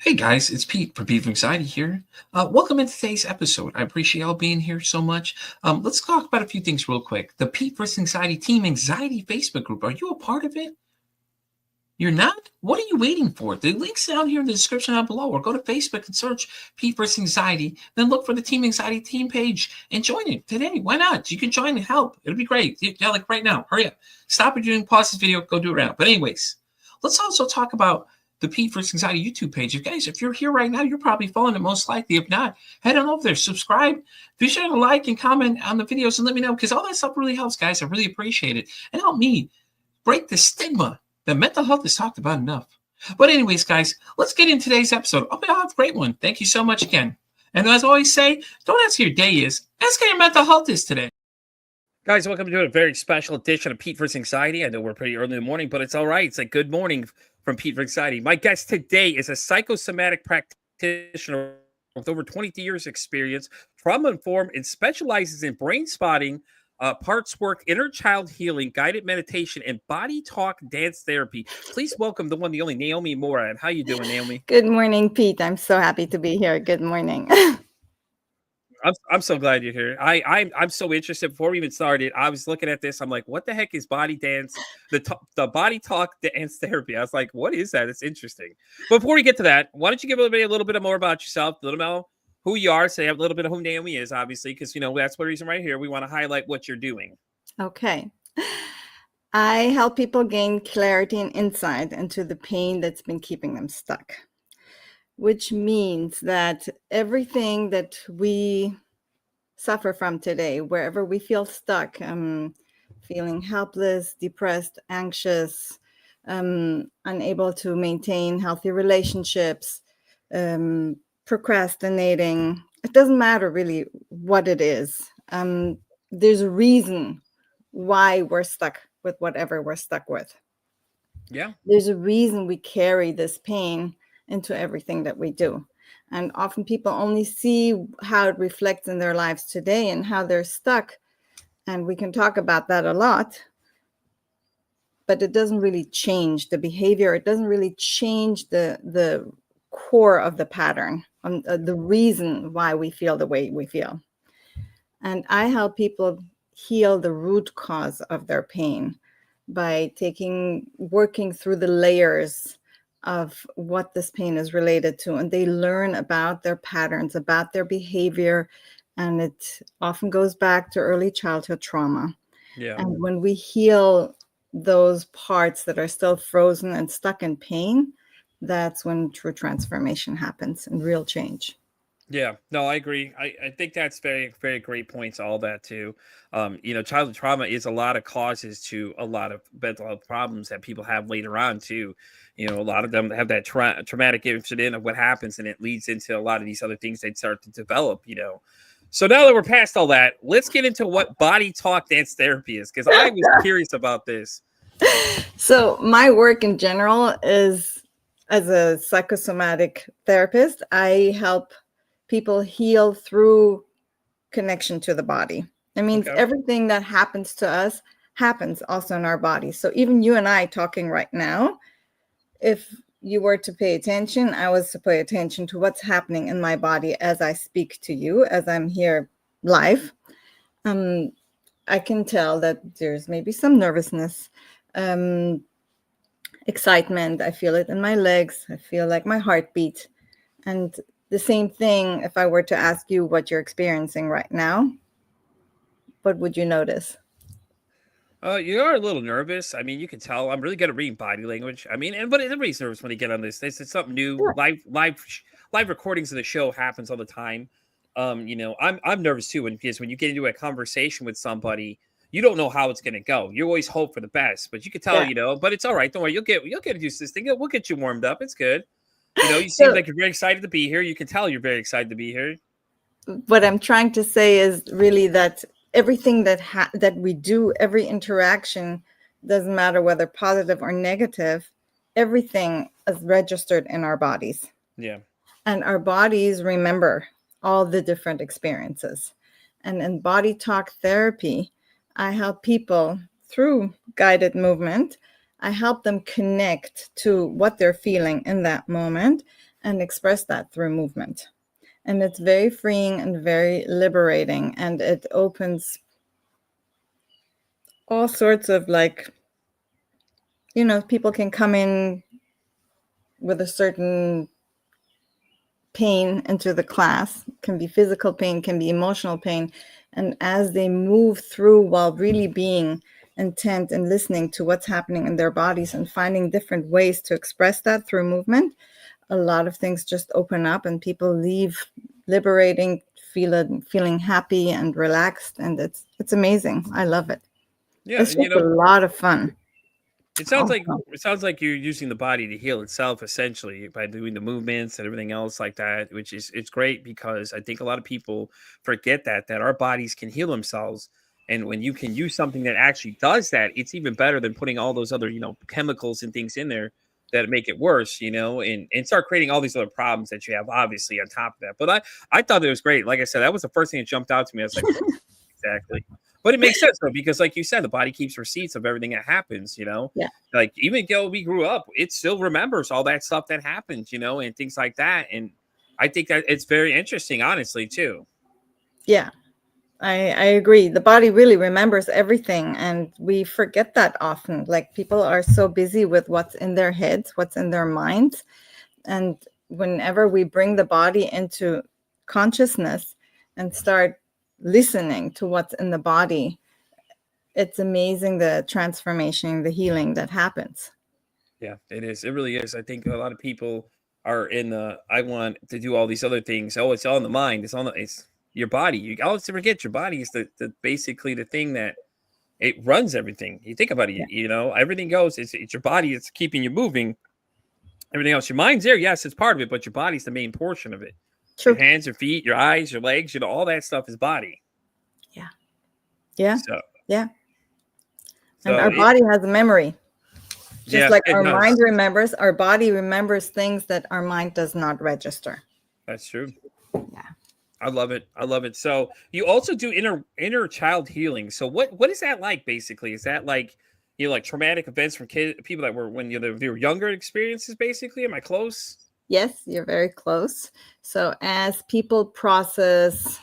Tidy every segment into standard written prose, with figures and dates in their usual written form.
Hey guys, it's Pete from Pete from Anxiety here. Welcome in today's episode. I appreciate y'all being here so much. Let's talk about a few things real quick. The Pete vs. Anxiety Team Anxiety Facebook group. Are you a part of it? You're not? What are you waiting for? The link's down here in the description down below, or go to Facebook and search Pete vs. Anxiety. Then look for the Team Anxiety Team page and join it today. Why not? You can join and help. It'll be great. Yeah, like right now. Hurry up. Stop what you're doing. Pause this video. Go do it right now. But anyways, let's also talk about the Pete vs. Anxiety YouTube page. If you're here right now, you're probably following it most likely. If not, head on over there, subscribe, be sure to like and comment on the videos and let me know, because all that stuff really helps, guys. I really appreciate it. And help me break the stigma that mental health is talked about enough. But anyways, guys, let's get in today's episode. I'll have a great one. Thank you so much again. And as I always say, don't ask how your day is. Ask how your mental health is today. Guys, welcome to a very special edition of Pete vs. Anxiety. I know we're pretty early in the morning, but it's all right. It's a good morning from Pete vs. Anxiety. My guest today is a psychosomatic practitioner with over 22 years experience, trauma-informed, and specializes in brain spotting, parts work, inner child healing, guided meditation, and body talk dance therapy. Please welcome the one, the only Naomi Morad. How you doing, Naomi? Good morning, Pete. I'm so happy to be here. Good morning. I'm so glad you're here. I'm so interested. Before we even started, I was looking at this. I'm like, what the heck is body dance? The body talk dance therapy. I was like, what is that? It's interesting. But before we get to that, why don't you give everybody a little bit more about yourself, a little bit who you are, say a little bit of who Naomi is, obviously, because that's the reason right here. We want to highlight what you're doing. Okay. I help people gain clarity and insight into the pain that's been keeping them stuck, which means that everything that we suffer from today, wherever we feel stuck, feeling helpless, depressed, anxious, unable to maintain healthy relationships, procrastinating, it doesn't matter really what it is. There's a reason why we're stuck with whatever we're stuck with. Yeah. There's a reason we carry this pain into everything that we do. And often people only see how it reflects in their lives today and how they're stuck. And we can talk about that a lot, but it doesn't really change the behavior. It doesn't really change the core of the pattern, the reason why we feel the way we feel. And I help people heal the root cause of their pain by working through the layers of what this pain is related to. And they learn about their patterns, about their behavior. And it often goes back to early childhood trauma. Yeah. And when we heal those parts that are still frozen and stuck in pain, that's when true transformation happens and real change. Yeah, no, I agree. I think that's very, very great points, all that too. Childhood trauma is a lot of causes to a lot of mental health problems that people have later on too. A lot of them have that traumatic incident of what happens, and it leads into a lot of these other things they start to develop, So now that we're past all that, let's get into what body talk dance therapy is, because I was curious about this. So my work in general is, as a psychosomatic therapist, I help people heal through connection to the body. It means everything that happens to us happens also in our body. So even you and I talking right now, if you were to pay attention, I was to pay attention to what's happening in my body as I speak to you, as I'm here live. I can tell that there's maybe some nervousness, excitement. I feel it in my legs. I feel like my heartbeat. And the same thing, if I were to ask you what you're experiencing right now, what would you notice? You are a little nervous. I mean, you can tell. I'm really good at reading body language. I mean, but everybody's nervous when they get on this. It's something new. Sure. Live recordings of the show happens all the time. I'm nervous too because when you get into a conversation with somebody, you don't know how it's going to go. You always hope for the best, but you can tell, but it's all right. Don't worry. You'll get used to this thing. We'll get you warmed up. It's good. You seem like you're very excited to be here. You can tell you're very excited to be here. What I'm trying to say is really that everything that we do, every interaction, doesn't matter whether positive or negative, everything is registered in our bodies. Yeah. And our bodies remember all the different experiences. And in body talk therapy, I help people through guided movement. I help them connect to what they're feeling in that moment and express that through movement. And it's very freeing and very liberating. And it opens all sorts of, like, people can come in with a certain pain into the class. It can be physical pain, can be emotional pain. And as they move through while really being intent and listening to what's happening in their bodies and finding different ways to express that through movement, a lot of things just open up and people leave liberating, feeling happy and relaxed. And it's amazing. I love it. Yeah, It's and just a lot of fun. it sounds like Also. you're using the body to heal itself essentially by doing the movements and everything else like that, which is it's great because I think a lot of people forget that our bodies can heal themselves. And when you can use something that actually does that, it's even better than putting all those other, chemicals and things in there that make it worse, and start creating all these other problems that you have obviously on top of that. But I thought it was great. Like I said, that was the first thing that jumped out to me. I was like, what exactly? But it makes sense though, because like you said, the body keeps receipts of everything that happens, Yeah. like even though we grew up, it still remembers all that stuff that happened, and things like that. And I think that it's very interesting, honestly, too. Yeah, I agree. The body really remembers everything, and we forget that often. Like, people are so busy with what's in their heads, what's in their minds. And whenever we bring the body into consciousness and start listening to what's in the body, it's amazing the transformation, the healing that happens. Yeah, it is. It really is. I think a lot of people are in the I want to do all these other things. Oh, it's all in the mind. It's your body. You always forget your body is the basically the thing that it runs everything. You think about it, Yeah. Everything goes. It's your body. It's keeping you moving. Everything else, your mind's there. Yes, it's part of it, but your body's the main portion of it. Your True. hands, your feet, your eyes, your legs, all that stuff is body. Yeah. Yeah. So, Yeah. And so our body has a memory. Just yeah, like it our does. mind remembers, our body remembers things that our mind does not register. That's true. Yeah. I love it. I love it. So you also do inner child healing. So what is that like? Basically, is that like like traumatic events from people that were when they were younger experiences? Basically, am I close? Yes, you're very close. So as people process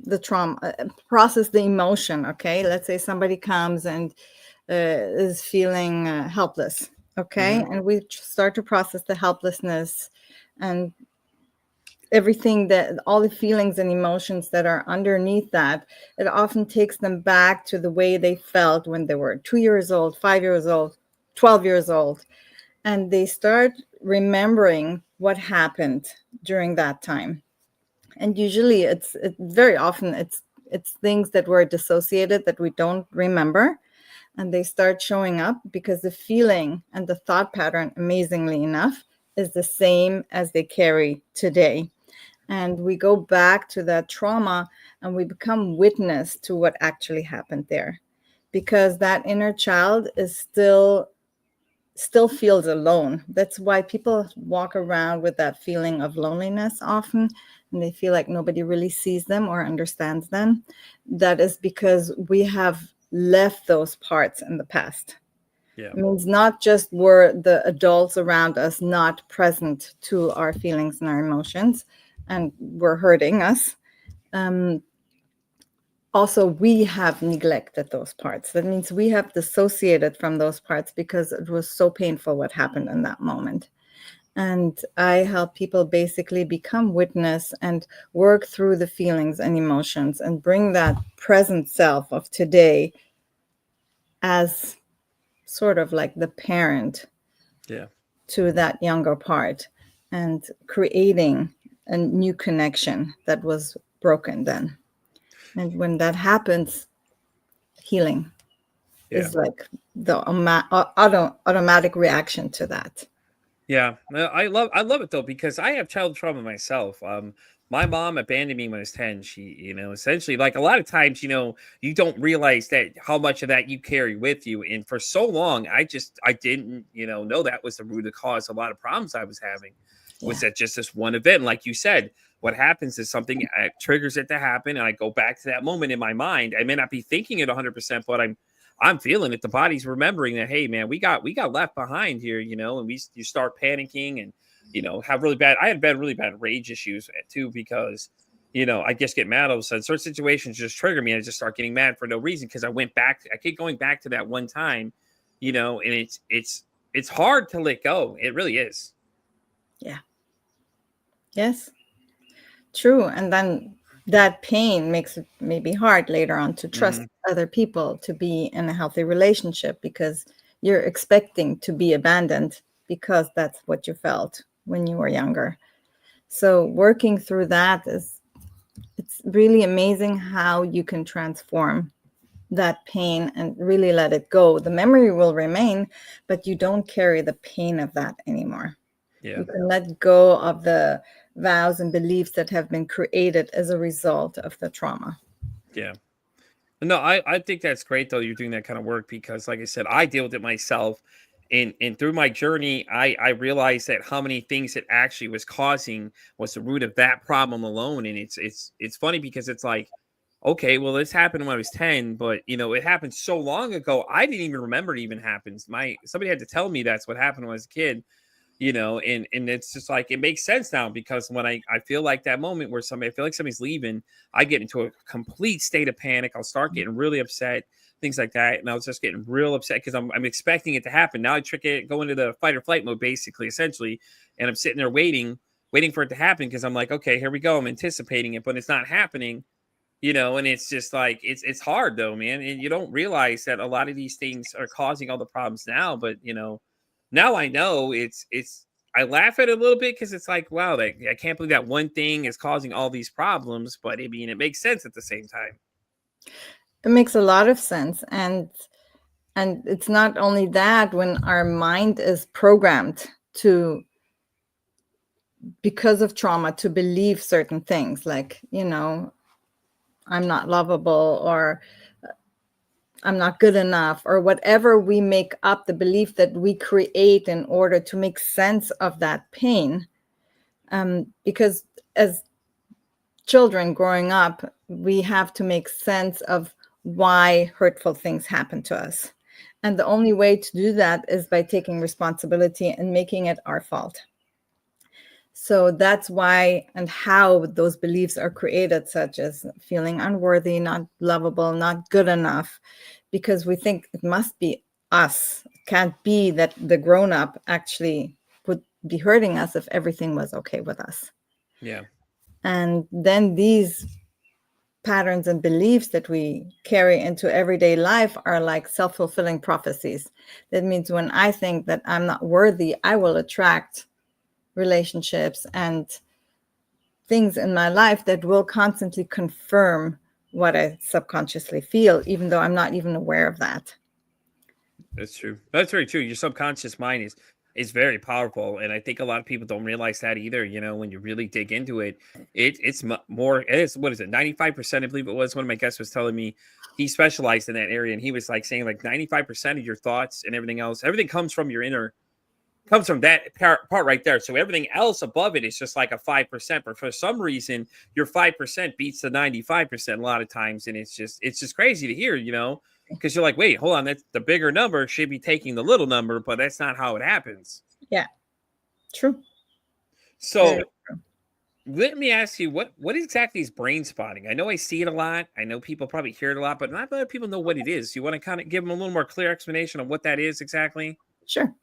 the trauma, process the emotion, okay? Let's say somebody comes and is feeling helpless, okay? Mm-hmm. And we start to process the helplessness and everything, that all the feelings and emotions that are underneath that. It often takes them back to the way they felt when they were 2 years old, 5 years old, 12 years old. And they start remembering what happened during that time. And usually it's very often it's things that were dissociated that we don't remember, and they start showing up because the feeling and the thought pattern, amazingly enough, is the same as they carry today. And we go back to that trauma and we become witness to what actually happened there, because that inner child is still feels alone. That's why people walk around with that feeling of loneliness often, and they feel like nobody really sees them or understands them. That is because we have left those parts in the past. Yeah. It means not just were the adults around us not present to our feelings and our emotions and were hurting us. Also, we have neglected those parts. That means we have dissociated from those parts because it was so painful what happened in that moment. And I help people basically become witness and work through the feelings and emotions and bring that present self of today as sort of like the parent to that younger part, and creating a new connection that was broken then. And when that happens, healing is like the automatic reaction to that. Yeah, I love it though, because I have child trauma myself. My mom abandoned me when I was 10. She, essentially, like a lot of times, you don't realize that how much of that you carry with you. And for so long, I didn't, know that was the root cause of a lot of problems I was having. Was that just this one event? Like you said, what happens is something triggers it to happen, and I go back to that moment in my mind. I may not be thinking it 100%, but I'm feeling it. The body's remembering that, hey man, we got left behind here, and you start panicking and have I had really bad rage issues too, because, I just get mad all of a sudden. Certain situations just trigger me and I just start getting mad for no reason. Cause I keep going back to that one time, and it's hard to let go. It really is. Yeah. Yes. True. And then that pain makes it maybe hard later on to trust other people, to be in a healthy relationship, because you're expecting to be abandoned because that's what you felt when you were younger. So working through that it's really amazing how you can transform that pain and really let it go. The memory will remain, but you don't carry the pain of that anymore. Yeah. You can let go of the vows and beliefs that have been created as a result of the trauma. Yeah. No, I think that's great though. You're doing that kind of work because, like I said, I deal with it myself, and through my journey, I realized that how many things it actually was causing was the root of that problem alone. And it's funny because it's like, okay, well, this happened when I was 10, but it happened so long ago, I didn't even remember it even happened. Somebody had to tell me that's what happened when I was a kid. And it's just like, it makes sense now, because when I feel like that moment where I feel like somebody's leaving, I get into a complete state of panic. I'll start getting really upset, things like that. And I was just getting real upset because I'm expecting it to happen. Now I go into the fight or flight mode, basically, essentially. And I'm sitting there waiting for it to happen, because I'm like, okay, here we go. I'm anticipating it, but it's not happening, and it's just like, it's hard though, man. And you don't realize that a lot of these things are causing all the problems now, but now I know I laugh at it a little bit because it's like, wow, I can't believe that one thing is causing all these problems. But I mean, it makes sense at the same time. It makes a lot of sense. And it's not only that, when our mind is programmed because of trauma, to believe certain things like, I'm not lovable, or I'm not good enough, or whatever we make up, the belief that we create in order to make sense of that pain. Because as children growing up, we have to make sense of why hurtful things happen to us. And the only way to do that is by taking responsibility and making it our fault. So that's why and how those beliefs are created, such as feeling unworthy, not lovable, not good enough, because we think it must be us. It can't be that the grown-up actually would be hurting us if everything was okay with us. Yeah. And then these patterns and beliefs that we carry into everyday life are like self-fulfilling prophecies. That means when I think that I'm not worthy, I will attract relationships and things in my life that will constantly confirm what I subconsciously feel, even though I'm not even aware of that. That's true. That's very true. Your subconscious mind is very powerful, and I think a lot of people don't realize that either. When you really dig into it, it's more. It's what is it? 95%, I believe it was. One of my guests was telling me he specialized in that area, and he was like saying like 95% of your thoughts and everything else, everything comes from that part right there. So everything else above it is just like a 5%. But for some reason, your 5% beats the 95% a lot of times, and it's just crazy to hear, because you're like, wait, hold on, that's the bigger number should be taking the little number, but that's not how it happens. Yeah, true. So let me ask you, what exactly is brain spotting? I know I see it a lot. I know people probably hear it a lot, but not a lot of people know what it is. You want to kind of give them a little more clear explanation of what that is exactly? Sure.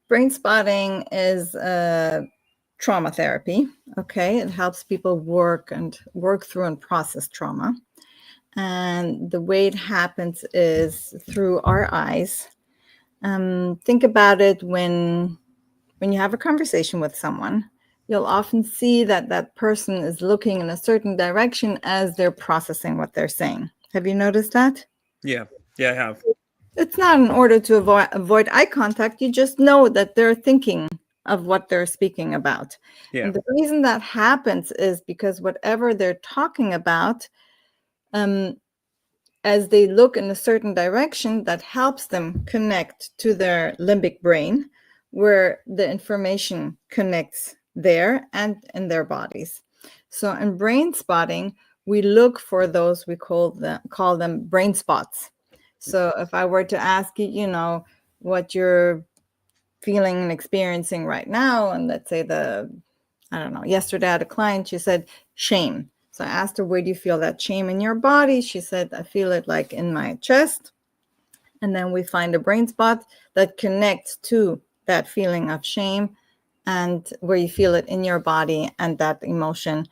Brain spotting is trauma therapy. Okay, it helps people work through and process trauma. And the way it happens is through our eyes. Think about it when you have a conversation with someone, you'll often see that person is looking in a certain direction as they're processing what they're saying. Have you noticed that? Yeah, I have. It's not in order to avoid eye contact. You just know that they're thinking of what they're speaking about. Yeah. And the reason that happens is because whatever they're talking about, as they look in a certain direction, that helps them connect to their limbic brain, where the information connects there and in their bodies. So in brain spotting, we look for those, we call them brain spots. So if I were to ask you, what your feeling and experiencing right now. And let's say I don't know, yesterday I had a client, she said shame. So I asked her, where do you feel that shame in your body? She said, I feel it like in my chest. And then we find a brain spot that connects to that feeling of shame and where you feel it in your body and that emotion.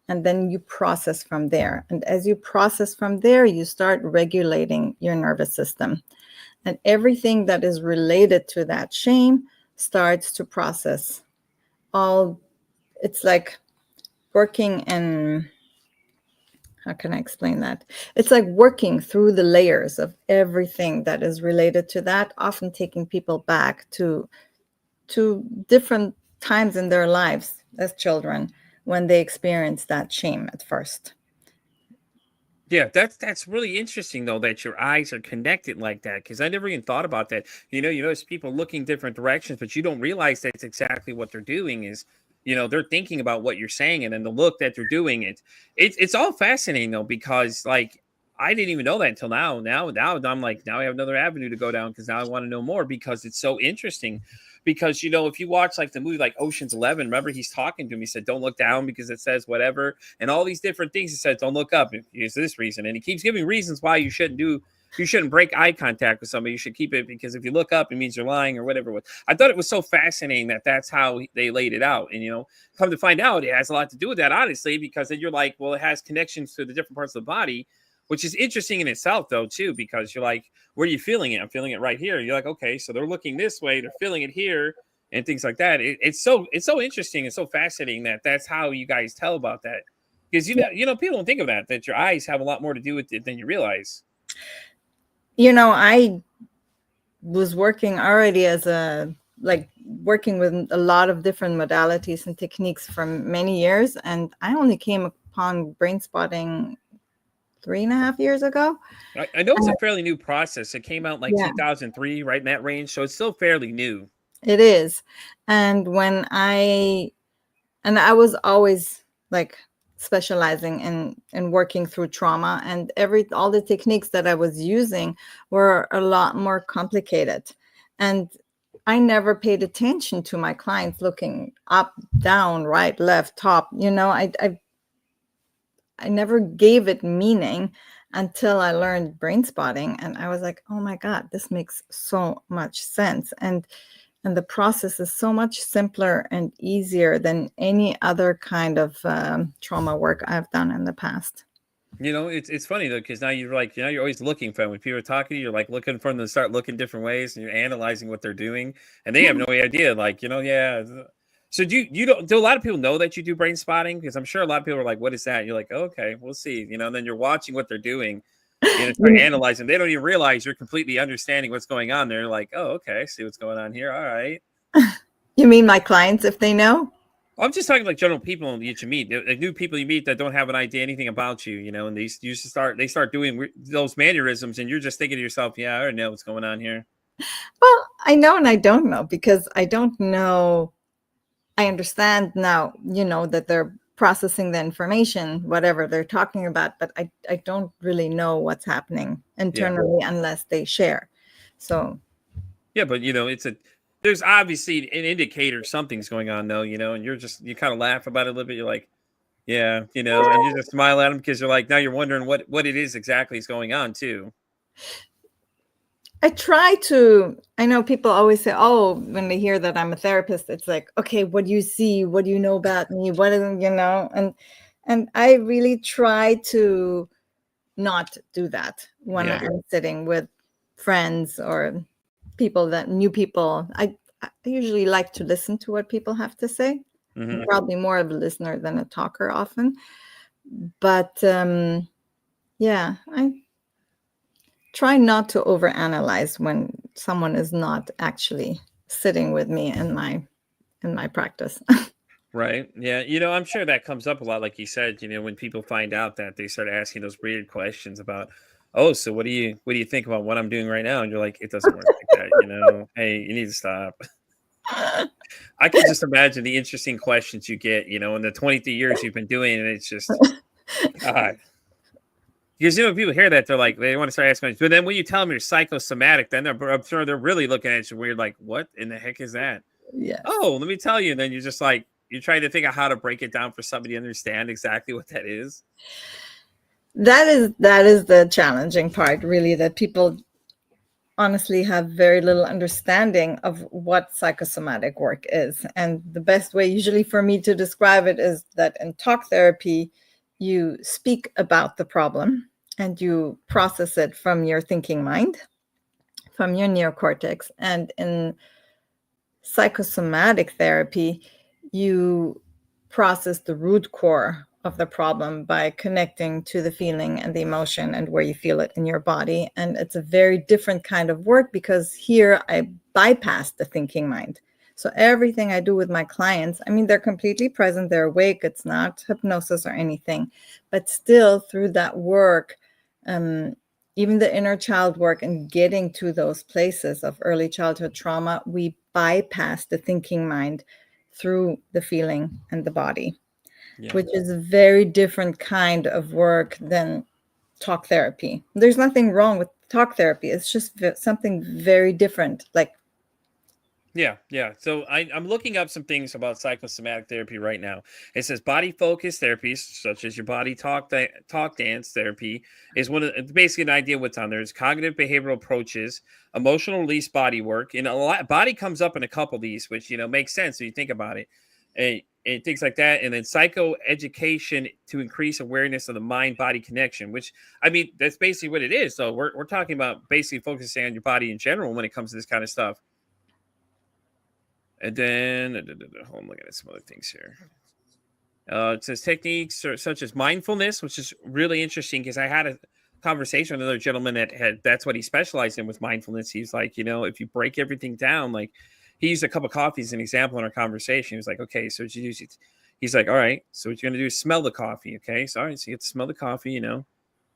And then you process from there. And as you process from there, you start regulating your nervous system. And everything that is related to that shame starts to process. It's like working in, how can I explain that? It's like working through the layers of everything that is related to that, often taking people back to different times in their lives as children when they experienced that shame at first. Yeah, that's really interesting though that your eyes are connected like that, because I never even thought about that. You notice people looking different directions, but you don't realize that's exactly what they're doing is, they're thinking about what you're saying, and then the look that they're doing it's all fascinating though, because like I didn't even know that until now. Now I'm like, now I have another avenue to go down because now I want to know more because it's so interesting. Because if you watch like the movie like Ocean's 11, remember he's talking to him. He said, "Don't look down because it says whatever," and all these different things. He said, "Don't look up. It's this reason," and he keeps giving reasons why you shouldn't break eye contact with somebody. You should keep it because if you look up, it means you're lying or whatever. I thought it was so fascinating that that's how they laid it out, and come to find out, it has a lot to do with that, honestly, because then you're like, well, it has connections to the different parts of the body. Which is interesting in itself, though, too, because you're like, where are you feeling it? I'm feeling it right here. You're like, okay, so they're looking this way, they're feeling it here, and things like that. It's so interesting and so fascinating that that's how you guys tell about that, because people don't think of that your eyes have a lot more to do with it than you realize. I was working already working with a lot of different modalities and techniques for many years, and I only came upon brain spotting 3.5 years ago. I know it's a fairly new process. It came out like Yeah. 2003, right in that range. So it's still fairly new. It is. And I was always like specializing in working through trauma, and all the techniques that I was using were a lot more complicated. And I never paid attention to my clients looking up, down, right, left, top. I never gave it meaning until I learned brain spotting, and I was like, oh my God, this makes so much sense. And the process is so much simpler and easier than any other kind of trauma work I've done in the past. It's funny though, because now you're like, you're always looking for them. When people are talking to you, you're like looking for them to start looking different ways, and you're analyzing what they're doing, and they have no idea. Like, yeah. So do a lot of people know that you do brain spotting? Because I'm sure a lot of people are like, what is that? And you're like, oh, okay, we'll see. And then you're watching what they're doing and start analyzing. They don't even realize you're completely understanding what's going on. They're like, oh, okay, I see what's going on here. All right. You mean my clients, if they know? I'm just talking like general people that you meet, like new people you meet that don't have an idea anything about you, and they start doing those mannerisms, and you're just thinking to yourself, yeah, I already know what's going on here. Well, I know and I don't know, because I don't know. I understand now, that they're processing the information, whatever they're talking about, but I don't really know what's happening internally unless they share. So yeah, but there's obviously an indicator something's going on though, and you kind of laugh about it a little bit. You're like, yeah, and you just smile at them because you're like, now you're wondering what it is exactly is going on too. I know people always say, oh, when they hear that I'm a therapist, it's like, okay, what do you see? What do you know about me? What is, and I really try to not do that when I'm sitting with friends or new people. I usually like to listen to what people have to say. Mm-hmm. I'm probably more of a listener than a talker often. But yeah, I try not to overanalyze when someone is not actually sitting with me in my practice. Right. Yeah. I'm sure that comes up a lot. Like you said, when people find out that, they start asking those weird questions about, oh, so what do you think about what I'm doing right now? And you're like, it doesn't work like that. Hey, you need to stop. I can just imagine the interesting questions you get, in the 23 years you've been doing it. It's just, God. Because people hear that, they're like, they want to start asking questions. But then when you tell them you're psychosomatic, then I'm sure they're really looking at you weird, like, what in the heck is that? Yes. Oh, let me tell you. And then you're just like, you're trying to think of how to break it down for somebody to understand exactly what that is. That is the challenging part, really, that people honestly have very little understanding of what psychosomatic work is. And the best way usually for me to describe it is that in talk therapy, you speak about the problem and you process it from your thinking mind, from your neocortex. And in psychosomatic therapy, you process the root core of the problem by connecting to the feeling and the emotion and where you feel it in your body. And it's a very different kind of work because here I bypass the thinking mind. So everything I do with my clients, I mean, they're completely present, they're awake, it's not hypnosis or anything, but still through that work, even the inner child work and getting to those places of early childhood trauma, we bypass the thinking mind through the feeling and the body. Yeah. Which is a very different kind of work than talk therapy. There's nothing wrong with talk therapy. It's just something very different. Like, yeah. So I'm looking up some things about psychosomatic therapy right now. It says body focused therapies, such as your body talk dance therapy, is basically an idea what's on there. It's cognitive behavioral approaches, emotional release body work, and a lot body comes up in a couple of these, which makes sense when you think about it. And things like that. And then psychoeducation to increase awareness of the mind-body connection, which, I mean, that's basically what it is. So we're talking about basically focusing on your body in general when it comes to this kind of stuff. And then, I'm looking at some other things here. It says techniques such as mindfulness, which is really interesting because I had a conversation with another gentleman that's what he specialized in with mindfulness. He's like, if you break everything down, like, he used a cup of coffee as an example in our conversation. He was like, okay, so what you do? He's like, all right, so what you're going to do is smell the coffee. Okay. So, all right, so you get to smell the coffee,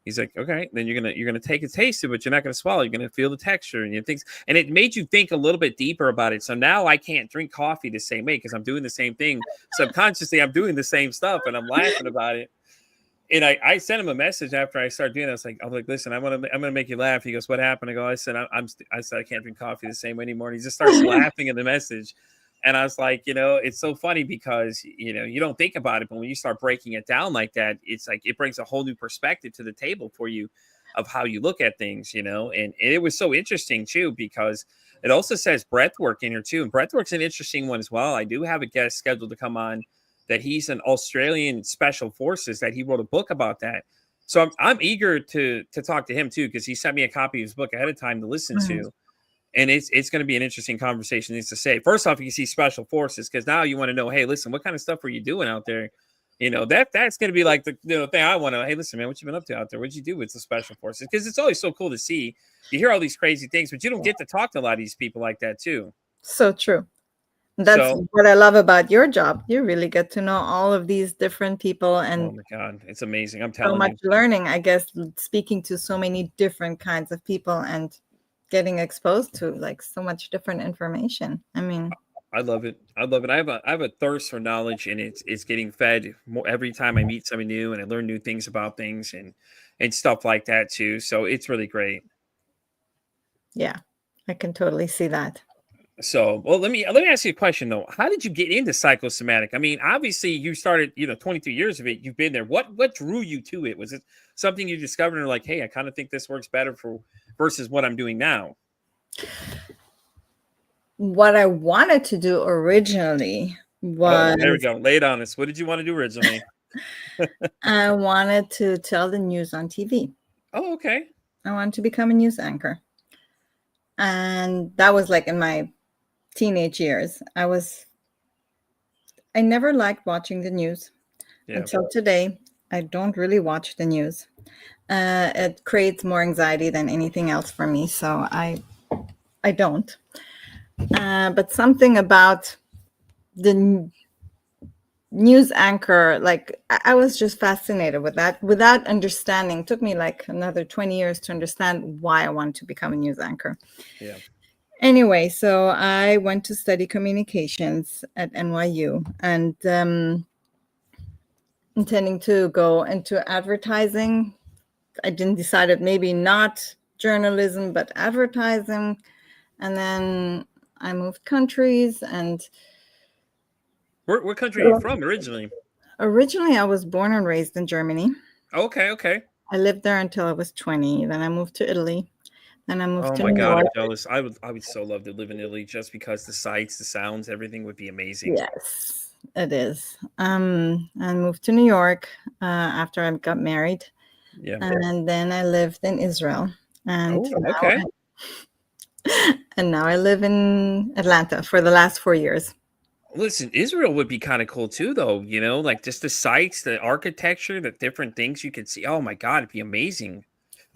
He's like, okay, then you're going to take a taste of it, but you're not going to swallow. You're going to feel the texture and things. And it made you think a little bit deeper about it. So now I can't drink coffee the same way because I'm doing the same thing. Subconsciously, I'm doing the same stuff and I'm laughing about it. And I sent him a message after I started doing it. I was like, listen, I'm gonna make you laugh. He goes, what happened? I go, I said I can't drink coffee the same way anymore. And he just starts laughing in the message. And I was like, it's so funny because you don't think about it, but when you start breaking it down like that, it's like it brings a whole new perspective to the table for you of how you look at things, and it was so interesting too, because it also says breath work in here too. And breath work's an interesting one as well. I do have a guest scheduled to come on that he's an Australian special forces, that he wrote a book about that. So I'm eager to talk to him too, because he sent me a copy of his book ahead of time to listen to. And it's going to be an interesting conversation. Needs to say, first off, you see special forces, because now you want to know, hey, listen, what kind of stuff are you doing out there? That's going to be like the thing I want to know. Hey, listen, man, what you been up to out there? What'd you do with the special forces? Because it's always so cool to see. You hear all these crazy things, but you don't get to talk to a lot of these people like that too. So true. That's what I love about your job. You really get to know all of these different people, and oh my God, it's amazing. I'm telling you, so much learning, I guess, speaking to so many different kinds of people and getting exposed to like so much different information. I mean, I love it. I have a thirst for knowledge, and it's getting fed more every time I meet somebody new and I learn new things about things and stuff like that too. So it's really great. Yeah, I can totally see that. So, well, let me ask you a question though. How did you get into psychosomatic? I mean, obviously you started, 22 years of it. You've been there. What drew you to it? Was it something you discovered and like, hey, I kind of think this works better versus what I'm doing now? What I wanted to do originally was... there we go. Lay it on us. What did you want to do originally? I wanted to tell the news on TV. Oh, okay. I wanted to become a news anchor. And that was like in my teenage years. I never liked watching the news until today. I don't really watch the news. It creates more anxiety than anything else for me, so I don't. But something about the news anchor, like I was just fascinated with that without understanding. It took me like another 20 years to understand why I wanted to become a news anchor. Yeah. Anyway, so I went to study communications at NYU and intending to go into advertising I didn't decide maybe not journalism, but advertising. And then I moved countries. And What country are you from originally? originally, I was born and raised in Germany. Okay. I lived there until I was 20. Then I moved to Italy. Then I moved Oh to my New God, I'm York. jealous. I would so love to live in Italy just because the sights, the sounds, everything would be amazing. Yes, it is. I moved to New York after I got married. Yeah. And then I lived in Israel. And Oh, okay. now I live in Atlanta for the last 4 years. Listen, Israel would be kind of cool too, though. Like just the sights, the architecture, the different things you could see. Oh my God, it'd be amazing.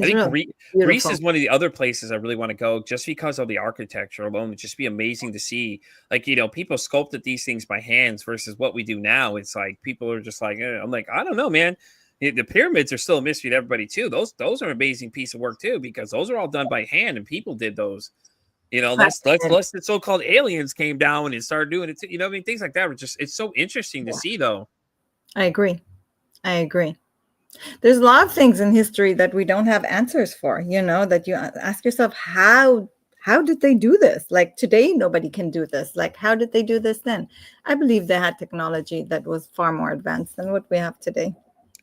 I think Israel, Greece beautiful. is one of the other places I really want to go just because of the architecture alone. It'd just be amazing to see. Like, people sculpted these things by hands versus what we do now. It's like people are just like, I'm like, I don't know, man. The pyramids are still a mystery to everybody too. Those are an amazing piece of work too, because those are all done by hand and people did those. Less the so-called aliens came down and started doing it too. I mean, things like that were it's so interesting to see though. I agree. There's a lot of things in history that we don't have answers for, that you ask yourself, how did they do this? Like today, nobody can do this. Like, how did they do this then? I believe they had technology that was far more advanced than what we have today.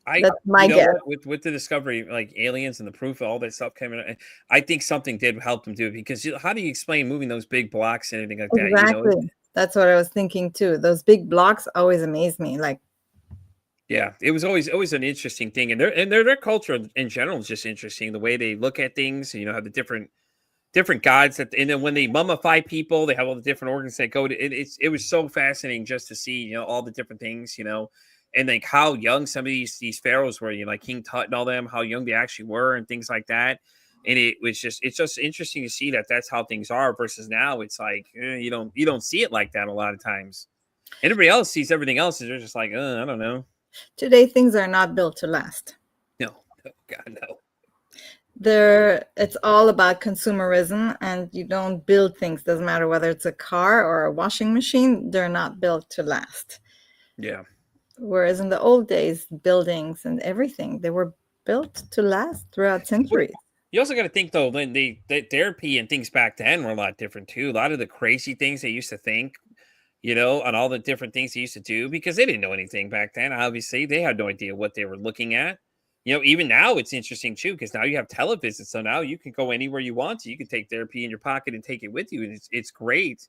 That's my guess. With the discovery, like aliens and the proof of all that stuff coming, I think something did help them do it, because how do you explain moving those big blocks and anything like that? Exactly. That's what I was thinking too. Those big blocks always amaze me. Like, yeah, it was always an interesting thing, and their culture in general is just interesting. The way they look at things, have the different gods and then when they mummify people, they have all the different organs that go to it. It was so fascinating just to see, all the different things, and like how young some of these pharaohs were, like King Tut and all them, how young they actually were and things like that. And it's just interesting to see that that's how things are versus now. It's like you don't see it like that a lot of times. And everybody else sees everything else and they're just like, I don't know. today things are not built to last. No, God, no. It's all about consumerism, and you don't build things. Doesn't matter whether it's a car or a washing machine, they're not built to last. Yeah. Whereas in the old days, buildings and everything, they were built to last throughout centuries. You also got to think though, then the therapy and things back then were a lot different too. A lot of the crazy things they used to think, on all the different things they used to do, because they didn't know anything back then. Obviously, they had no idea what they were looking at. Even now it's interesting too, because now you have television, so now you can go anywhere you want to. You can take therapy in your pocket and take it with you, and it's great.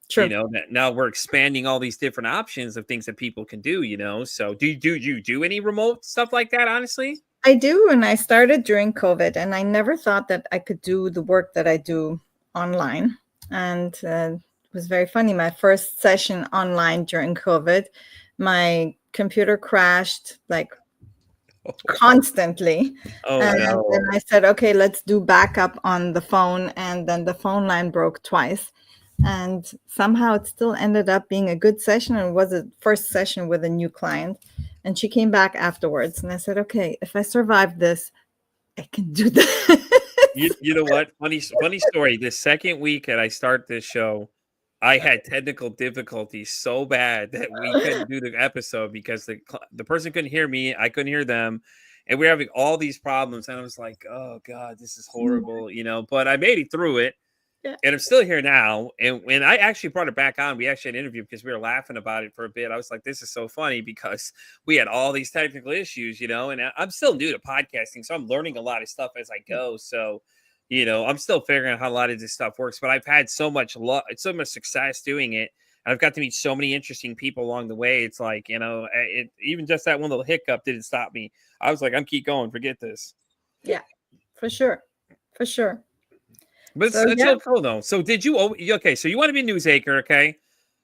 True. That now we're expanding all these different options of things that people can do. So do you do any remote stuff like that? Honestly, I do, and I started during COVID, and I never thought that I could do the work that I do online. And it was very funny. My first session online during COVID, my computer crashed like constantly. And no. then I said, okay, let's do backup on the phone. And then the phone line broke twice. And somehow it still ended up being a good session. And it was a first session with a new client. And she came back afterwards. And I said, okay, if I survive this, I can do that. You know what? Funny story. The second week that I start this show, I had technical difficulties so bad that we couldn't do the episode because the person couldn't hear me. I couldn't hear them. And we we're having all these problems. And I was like, oh God, this is horrible, but I made it through it. Yeah. And I'm still here now. And when I actually brought it back on, we actually had an interview because we were laughing about it for a bit. I was like, this is so funny because we had all these technical issues, and I'm still new to podcasting. So I'm learning a lot of stuff as I go. So, I'm still figuring out how a lot of this stuff works, but I've had so much success doing it. And I've got to meet so many interesting people along the way. It's like, even just that one little hiccup didn't stop me. I was like, I'm keep going, forget this. Yeah, for sure. For sure. But it's so cool though. So did you? Okay, so you want to be a news anchor, okay?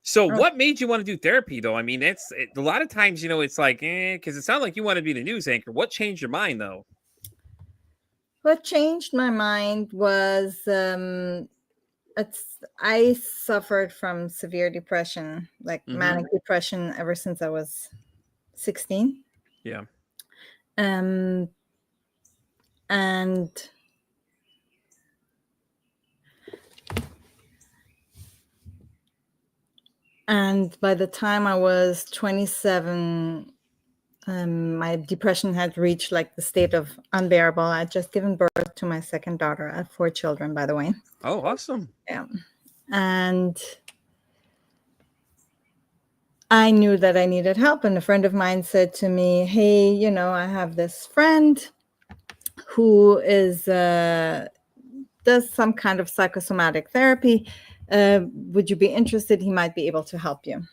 So what made you want to do therapy though? I mean, a lot of times, it's like, because it sounded like you want to be the news anchor. What changed your mind though? What changed my mind was I suffered from severe depression, like manic depression, ever since I was 16. Yeah. And by the time I was 27, My depression had reached like the state of unbearable. I had just given birth to my second daughter. I have 4 children, by the way. Oh, awesome. Yeah. And I knew that I needed help. And a friend of mine said to me, hey, you know, I have this friend who is does some kind of psychosomatic therapy. Would you be interested? He might be able to help you.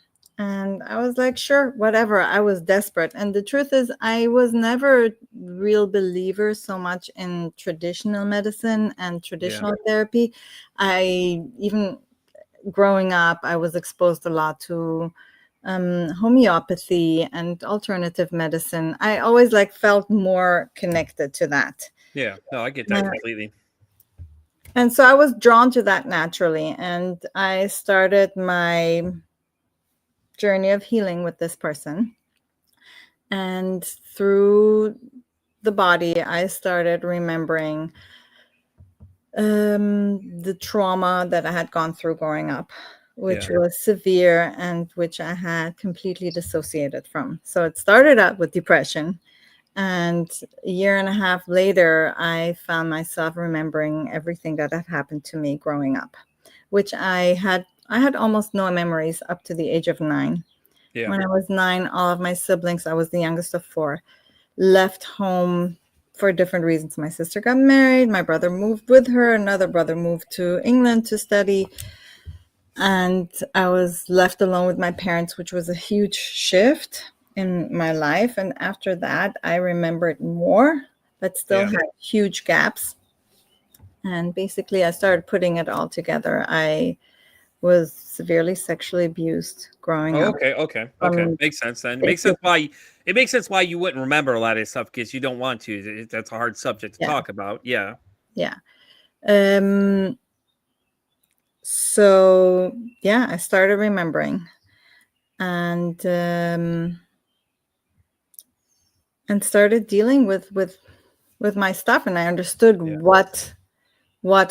And I was like, sure, whatever. I was desperate. And the truth is, I was never a real believer so much in traditional medicine and traditional therapy. I even growing up, I was exposed a lot to homeopathy and alternative medicine. I always like felt more connected to that. Yeah, no, I get that completely. And so I was drawn to that naturally. And I started my journey of healing with this person. And through the body, I started remembering the trauma that I had gone through growing up, which was severe and which I had completely dissociated from. So it started out with depression. And a year and a half later, I found myself remembering everything that had happened to me growing up, which I had almost no memories up to the age of 9. Yeah. When I was 9, all of my siblings, I was the youngest of 4, left home for different reasons. My sister got married. My brother moved with her. Another brother moved to England to study. And I was left alone with my parents, which was a huge shift in my life. And after that, I remembered more, but still had huge gaps. And basically, I started putting it all together. I was severely sexually abused growing up. Okay. Makes sense then. It makes sense why you wouldn't remember a lot of this stuff, because you don't want to. That's a hard subject to talk about. Yeah. Yeah. So I started remembering and started dealing with my stuff, and I understood what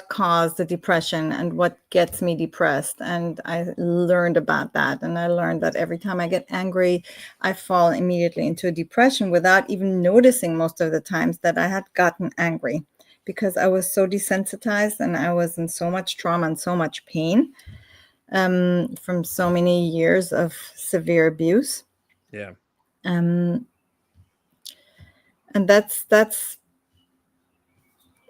caused the depression and what gets me depressed. And I learned about that. And I learned that every time I get angry, I fall immediately into a depression without even noticing most of the times that I had gotten angry, because I was so desensitized and I was in so much trauma and so much pain from so many years of severe abuse. Yeah. And that's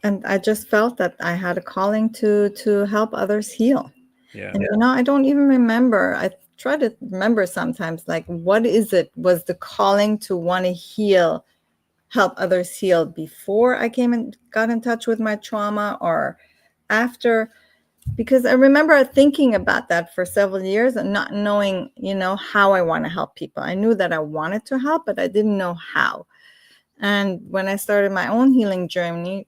and I just felt that I had a calling to help others heal. Yeah. And I don't even remember. I try to remember sometimes, like, what is it? Was the calling to want to heal, help others heal before I came and got in touch with my trauma, or after? Because I remember thinking about that for several years and not knowing, how I want to help people. I knew that I wanted to help, but I didn't know how. And when I started my own healing journey,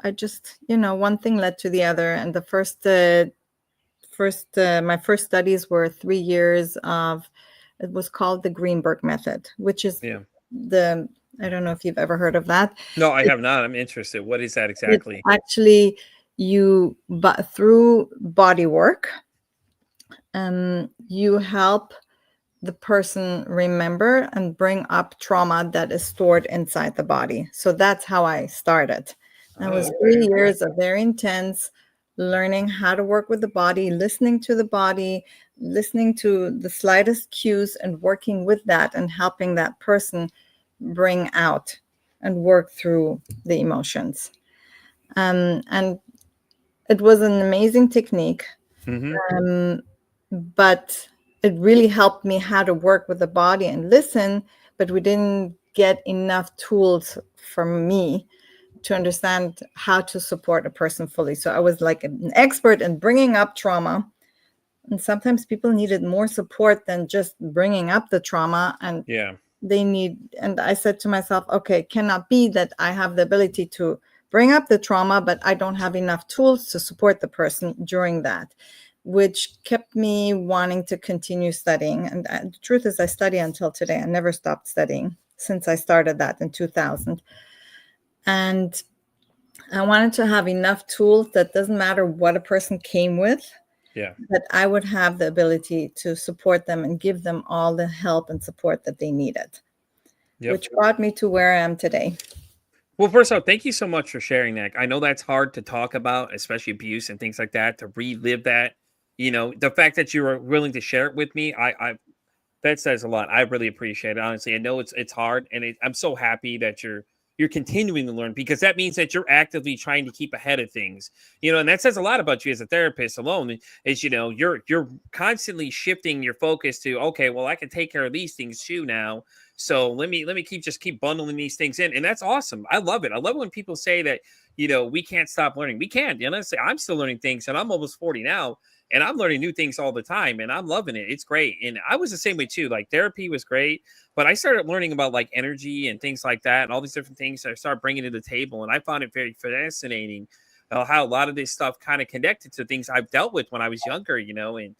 I just, one thing led to the other. And the my first studies were 3 years of, it was called the Greenberg method, which is I don't know if you've ever heard of that. No, I have not. I'm interested. What is that exactly? Actually, but through body work, you help the person remember and bring up trauma that is stored inside the body. So that's how I started. It was 3 years of very intense learning how to work with the body, listening to the body, listening to the slightest cues and working with that and helping that person bring out and work through the emotions. And it was an amazing technique, but it really helped me how to work with the body and listen, but we didn't get enough tools for me to understand how to support a person fully. So I was like an expert in bringing up trauma. And sometimes people needed more support than just bringing up the trauma. And and I said to myself, okay, it cannot be that I have the ability to bring up the trauma, but I don't have enough tools to support the person during that, which kept me wanting to continue studying. And the truth is, I study until today. I never stopped studying since I started that in 2000. And I wanted to have enough tools that doesn't matter what a person came with, that I would have the ability to support them and give them all the help and support that they needed. which brought me to where I am today. Well, first off, thank you so much for sharing that. I know that's hard to talk about, especially abuse and things like that, to relive that. The fact that you were willing to share it with me, I that says a lot. I really appreciate it. Honestly, I know it's hard, and I'm so happy that you're continuing to learn, because that means that you're actively trying to keep ahead of things. And that says a lot about you as a therapist alone. Is you're constantly shifting your focus to, okay, well, I can take care of these things too now. So let me keep bundling these things in, and that's awesome. I love it. I love when people say that we can't stop learning. We can. I'm still learning things, and I'm almost 40 now. And I'm learning new things all the time, and I'm loving it. It's great. And I was the same way too. Like, therapy was great, but I started learning about like energy and things like that, and all these different things that I started bringing to the table. And I found it very fascinating how a lot of this stuff kind of connected to things I've dealt with when I was younger, and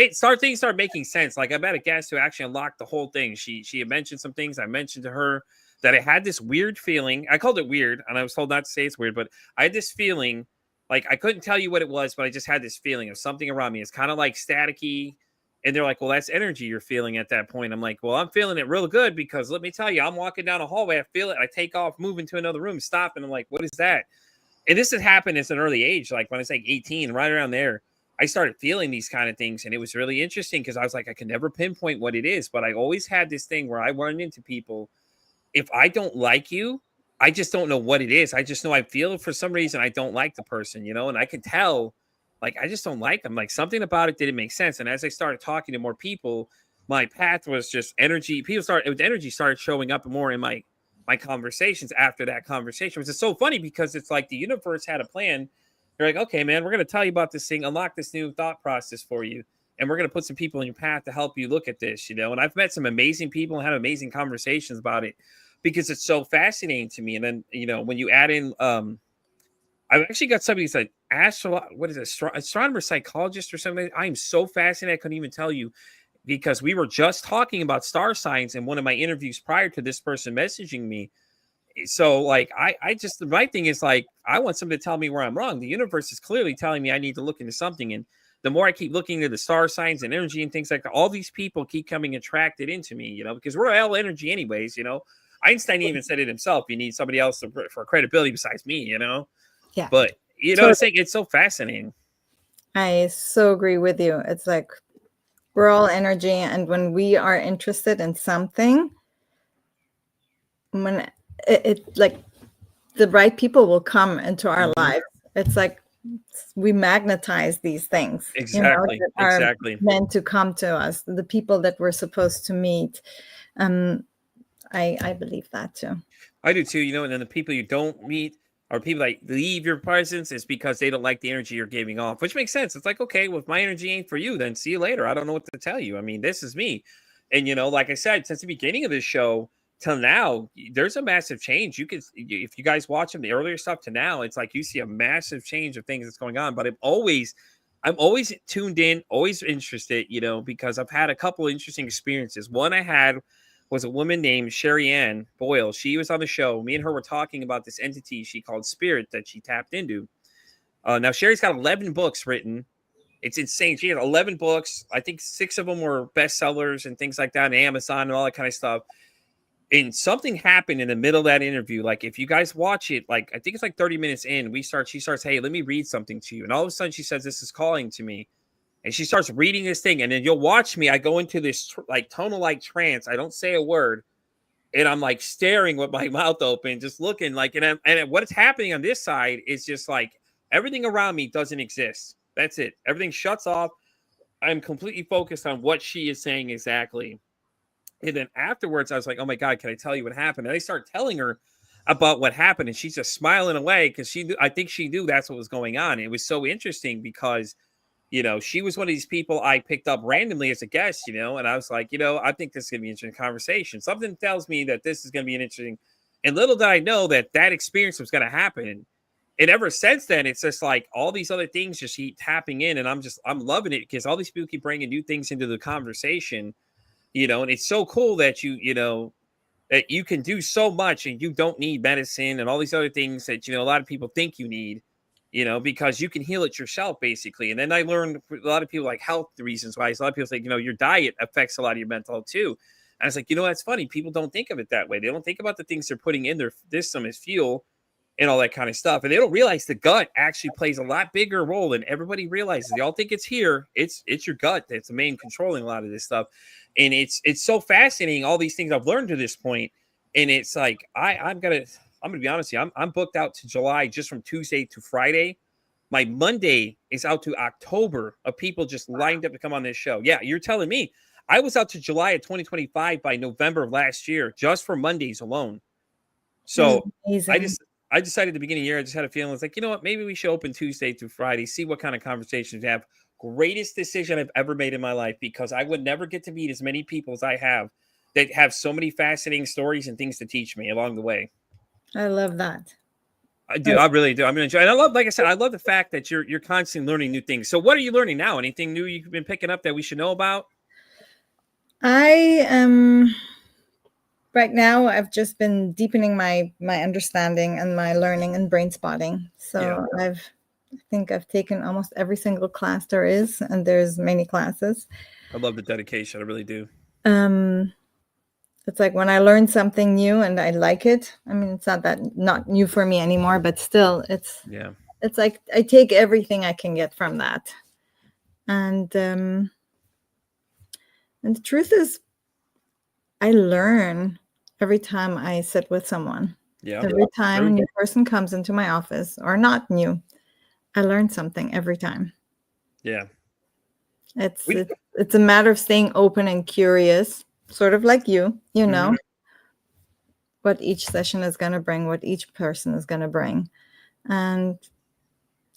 things started making sense. Like, I met a guest who actually unlocked the whole thing. She had mentioned some things. I mentioned to her that I had this weird feeling. I called it weird, and I was told not to say it's weird, but I had this feeling. Like, I couldn't tell you what it was, but I just had this feeling of something around me. It's kind of like staticky. And they're like, well, that's energy you're feeling at that point. I'm like, well, I'm feeling it real good, because let me tell you, I'm walking down a hallway. I feel it. I take off, move into another room, stop. And I'm like, what is that? And this has happened at an early age. Like, when I was like 18, right around there, I started feeling these kind of things. And it was really interesting, because I was like, I can never pinpoint what it is. But I always had this thing where I run into people. If I don't like you, I just don't know what it is. I just know I feel it for some reason. I don't like the person, and I can tell, like, I just don't like them. Like, something about it didn't make sense. And as I started talking to more people, my path was just energy. Energy started showing up more in my conversations after that conversation, which is so funny, because it's like the universe had a plan. They're like, okay, man, we're going to tell you about this thing, unlock this new thought process for you. And we're going to put some people in your path to help you look at this, and I've met some amazing people and had amazing conversations about it, because it's so fascinating to me. And then, when you add in, I've actually got somebody who's like astronomer, psychologist or something. I am so fascinated. I couldn't even tell you, because we were just talking about star signs in one of my interviews prior to this person messaging me. So, like, the right thing is, like, I want somebody to tell me where I'm wrong. The universe is clearly telling me I need to look into something. And the more I keep looking into the star signs and energy and things like that, all these people keep coming attracted into me, because we're all energy anyways, Einstein even said it himself. You need somebody else for credibility besides me, Yeah. But, it's so fascinating. I so agree with you. It's like, we're all energy. And when we are interested in something, when it like, the right people will come into our lives. It's like we magnetize these things. Exactly. That are Exactly. meant to come to us, the people that we're supposed to meet. I believe that too. I do too, and then the people you don't meet or people that leave your presence is because they don't like the energy you're giving off, which makes sense. It's like, okay, well, if my energy ain't for you, then see you later. I don't know what to tell you. I mean, this is me. And, like I said, since the beginning of this show till now, there's a massive change. If you guys watch them, the earlier stuff to now, it's like you see a massive change of things that's going on. But I'm always tuned in, always interested, because I've had a couple of interesting experiences. One I had was a woman named Sherry Ann Boyle. She was on the show. Me and her were talking about this entity she called Spirit that she tapped into. Now, Sherry's got 11 books written. It's insane. She had 11 books. I think 6 of them were bestsellers and things like that, and Amazon and all that kind of stuff. And something happened in the middle of that interview. Like, if you guys watch it, like, I think it's like 30 minutes in, she starts, hey, let me read something to you. And all of a sudden she says, this is calling to me. And she starts reading this thing. And then you'll watch me. I go into this like tonal like trance. I don't say a word. And I'm like staring with my mouth open, just looking like, and what's happening on this side is just like everything around me doesn't exist. That's it. Everything shuts off. I'm completely focused on what she is saying exactly. And then afterwards, I was like, oh my God, can I tell you what happened? And I start telling her about what happened. And she's just smiling away because I think she knew that's what was going on. It was so interesting because, she was one of these people I picked up randomly as a guest, and I was like, I think this is going to be an interesting conversation. Something tells me that this is going to be an interesting, and little did I know that experience was going to happen. And ever since then, it's just like all these other things just keep tapping in. And I'm loving it because all these people keep bringing new things into the conversation, and it's so cool that that you can do so much and you don't need medicine and all these other things that, a lot of people think you need, because you can heal it yourself basically. And then I learned a lot of people like health reasons why. A lot of people say, your diet affects a lot of your mental health too. I was like, that's funny. People don't think of it that way. They don't think about the things they're putting in their system as fuel and all that kind of stuff. And they don't realize the gut actually plays a lot bigger role than everybody realizes. Y'all think it's here. It's your gut that's the main controlling a lot of this stuff. And it's so fascinating, all these things I've learned to this point. And it's like, I'm gonna be honest with you, I'm booked out to July just from Tuesday to Friday. My Monday is out to October of people just lined up to come on this show. Yeah, you're telling me. I was out to July of 2025 by November of last year, just for Mondays alone. So I decided at the beginning of the year, I just had a feeling, it's like, you know what, maybe we should open Tuesday through Friday, see what kind of conversations we have. Greatest decision I've ever made in my life, because I would never get to meet as many people as I have that have so many fascinating stories and things to teach me along the way. I love that. I do. I really do. I'm going to enjoy it. And I love, like I said, I love the fact that you're constantly learning new things. So what are you learning now? Anything new you've been picking up that we should know about? I am right now, I've just been deepening my understanding and my learning and brain spotting. So I think I've taken almost every single class there is, and there's many classes. I love the dedication. I really do. It's like when I learn something new and I like it. I mean, it's not new for me anymore, but still it's like I take everything I can get from that. And the truth is, I learn every time I sit with someone. Yeah. Every time a new person comes into my office, or not new, I learn something every time. Yeah. It's a matter of staying open and curious, sort of like you know, what each session is going to bring, what each person is going to bring. And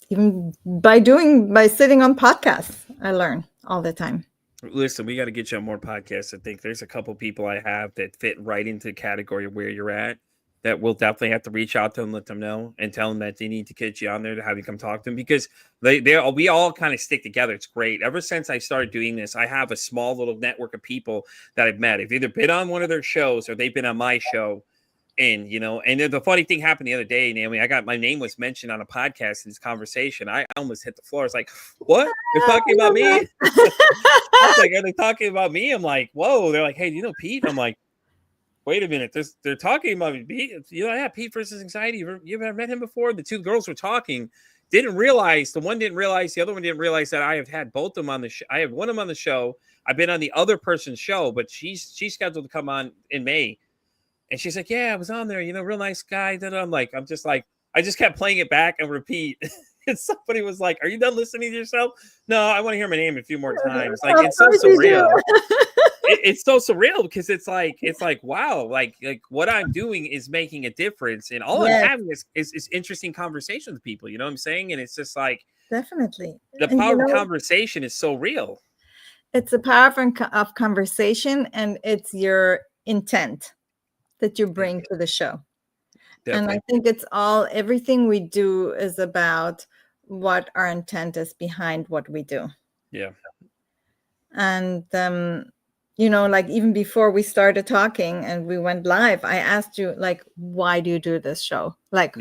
even by sitting on podcasts, I learn all the time. Listen, we got to get you on more podcasts. I think there's a couple people I have that fit right into the category of where you're at, that we'll definitely have to reach out to them, let them know, and tell them that they need to get you on there to have you come talk to them, because we all kind of stick together. It's great. Ever since I started doing this, I have a small little network of people that I've met. I've either been on one of their shows or they've been on my show. And, and the funny thing happened the other day, Naomi, my name was mentioned on a podcast in this conversation. I almost hit the floor. I was like, what? They're talking about me? I was like, are they talking about me? I'm like, whoa. They're like, hey, do you know Pete? I'm like, wait a minute. They're talking about me. Pete versus anxiety. You ever met him before? The two girls were talking. Didn't realize, the one didn't realize, the other one didn't realize that I have had both of them on the show. I have one of them on the show. I've been on the other person's show, but she's scheduled to come on in May. And she's like, yeah, I was on there, real nice guy. I'm just like, I just kept playing it back and repeat. And somebody was like, are you done listening to yourself? No, I want to hear my name a few more times. Like, it's so surreal. It's so surreal, because it's like, wow, like what I'm doing is making a difference. And all I'm having is interesting conversation with people. You know what I'm saying? And it's just like, definitely. The power of conversation is so real. It's the power of conversation, and it's your intent that you bring to the show. Definitely. And I think everything we do is about what our intent is behind what we do. Yeah. And, like even before we started talking and we went live, I asked you, like, why do you do this show? Like,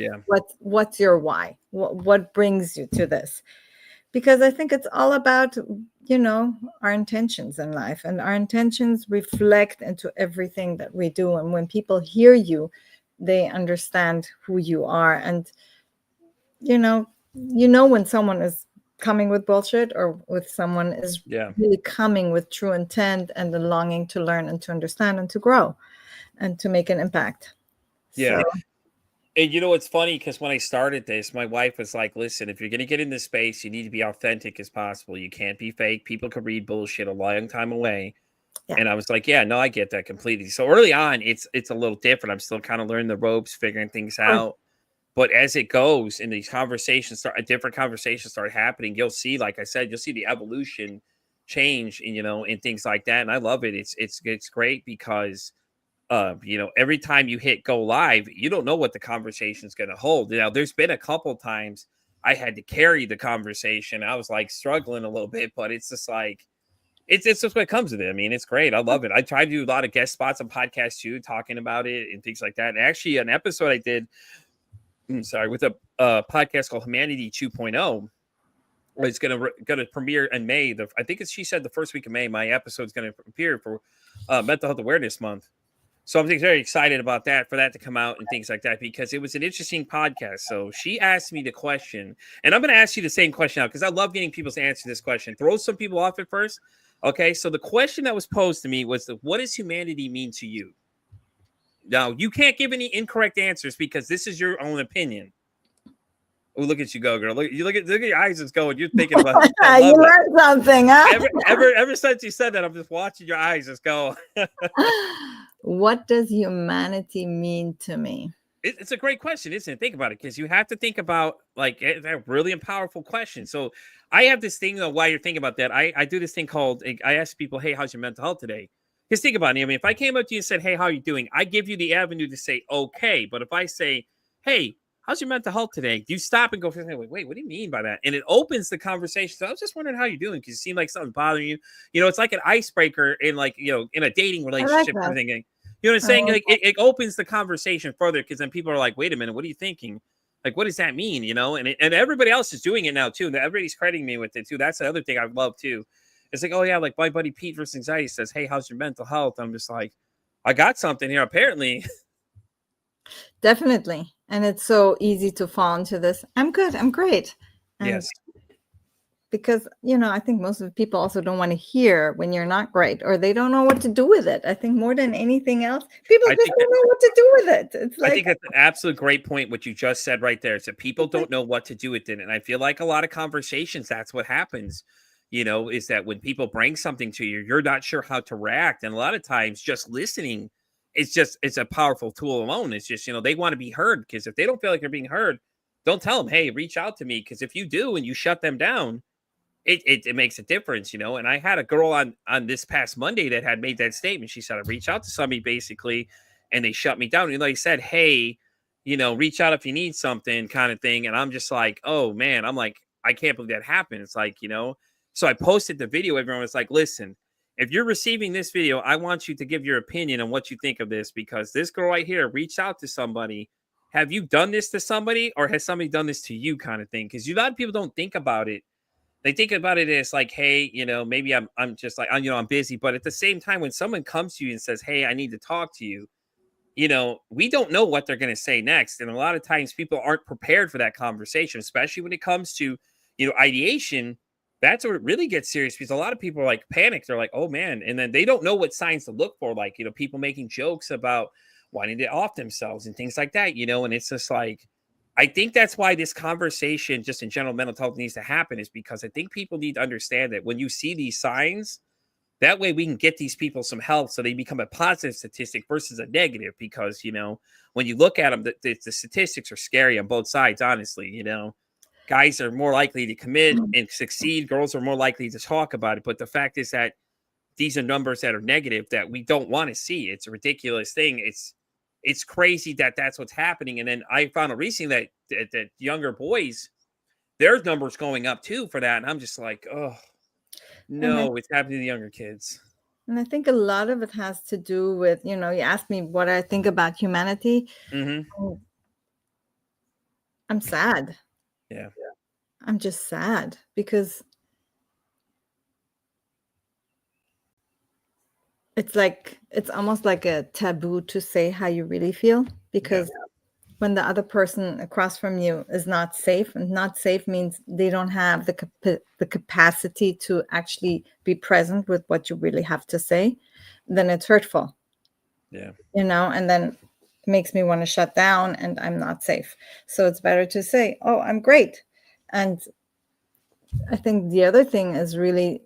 what's your why? What brings you to this? Because I think it's all about, our intentions in life, and our intentions reflect into everything that we do. And when people hear you, they understand who you are. And, when someone is coming with bullshit, or with someone is really coming with true intent and the longing to learn and to understand and to grow and to make an impact. Yeah. So, and it's funny, because when I started this, my wife was like, listen, if you're going to get in this space, you need to be authentic as possible. You can't be fake. People could read bullshit a long time away. Yeah. And I was like, yeah, no, I get that completely. So early on, it's a little different. I'm still kind of learning the ropes, figuring things out. But as it goes and these conversations different conversations start happening, you'll see, like I said, you'll see the evolution change, and, and things like that. And I love it. It's great, because every time you hit go live, you don't know what the conversation is going to hold. There's been a couple times I had to carry the conversation. I was like struggling a little bit, but it's just like, it's just what comes with it. I mean, it's great. I love it. I try to do a lot of guest spots on podcasts too, talking about it and things like that. And actually, an episode I did, with a podcast called Humanity 2.0. It's going to premiere in May. I think she said the first week of May, my episode's going to appear for Mental Health Awareness Month. So I'm very excited about that, for that to come out and things like that, because it was an interesting podcast. So she asked me the question, and I'm going to ask you the same question now because I love getting people to answer this question. Throw some people off at first. Okay, so the question that was posed to me was, what does humanity mean to you? Now, you can't give any incorrect answers because this is your own opinion. Oh, look at you go, girl. Look at your eyes just going. You're thinking about it. I You love it. learned something, huh? Ever since you said that, I'm just watching your eyes just go. What does humanity mean to me? It's a great question, isn't it? Think about it, because you have to think about, like, a really powerful question. So I have this thing, though, while you're thinking about that, I do this thing called, I ask people, hey, how's your mental health today? Because think about it. I mean, if I came up to you and said, hey, how are you doing? I give you the avenue to say, okay. But if I say, hey, how's your mental health today? You stop and go, wait, what do you mean by that? And it opens the conversation. So I was just wondering how you're doing, because it seemed like something's bothering you. You know, it's like an icebreaker in, like, you know, in a dating relationship. I like that. You know what I'm saying? Like, it opens the conversation further, because then people are like, wait a minute, what are you thinking? Like, what does that mean? You know, and everybody else is doing it now too. Everybody's crediting me with it too. That's the other thing I love too. It's like, oh yeah, like my buddy Pete versus Anxiety says, hey, how's your mental health? I'm just like, I got something here, apparently. Definitely. And it's so easy to fall into this. I'm good. I'm great. And Yes. because, you know, I think most of the people also don't want to hear when you're not great, or they don't know what to do with it. I think more than anything else, people just don't know what to do with it. It's like, I think that's an absolute great point, what you just said right there. So people don't know what to do with it. And I feel like a lot of conversations, that's what happens, you know, is that when people bring something to you, you're not sure how to react. And a lot of times just listening, it's a powerful tool alone. It's just, you know, they want to be heard, because if they don't feel like they're being heard, don't tell them, hey, reach out to me. Because if you do and you shut them down, it makes a difference, you know. And I had a girl on this past Monday that had made that statement. She said, I reached out to somebody basically, and they shut me down. You know, they said, hey, you know, reach out if you need something, kind of thing. And I'm just like, oh man, I'm like, I can't believe that happened. It's like, you know, so I posted the video. Everyone was like, listen, if you're receiving this video, I want you to give your opinion on what you think of this, because this girl right here reached out to somebody. Have you done this to somebody, or has somebody done this to you, kind of thing? Because a lot of people don't think about it. They think about it as like, hey, you know, maybe I'm just like, you know, I'm busy. But at the same time, when someone comes to you and says, hey, I need to talk to you, you know, we don't know what they're going to say next. And a lot of times people aren't prepared for that conversation, especially when it comes to, you know, ideation. That's where it really gets serious, because a lot of people are like panicked. They're like, oh man. And then they don't know what signs to look for. Like, you know, people making jokes about wanting to off themselves and things like that, you know, and it's just like, I think that's why this conversation, just in general, mental health needs to happen, is because I think people need to understand that when you see these signs, that way we can get these people some help, so they become a positive statistic versus a negative. Because, you know, when you look at them, the statistics are scary on both sides, honestly. You know, guys are more likely to commit and succeed. Girls are more likely to talk about it. But the fact is that these are numbers that are negative that we don't want to see. It's a ridiculous thing. It's crazy that that's what's happening. And then I found out recently that younger boys, their numbers going up too for that. And I'm just like, oh no, it's happening to the younger kids. And I think a lot of it has to do with, you know, you asked me what I think about humanity. Mm-hmm. I'm sad. Yeah. I'm just sad, because it's like, it's almost like a taboo to say how you really feel, because when the other person across from you is not safe, and not safe means they don't have the capacity to actually be present with what you really have to say, then it's hurtful. Yeah. You know, and then it makes me want to shut down, and I'm not safe. So it's better to say, oh, I'm great. And I think the other thing is really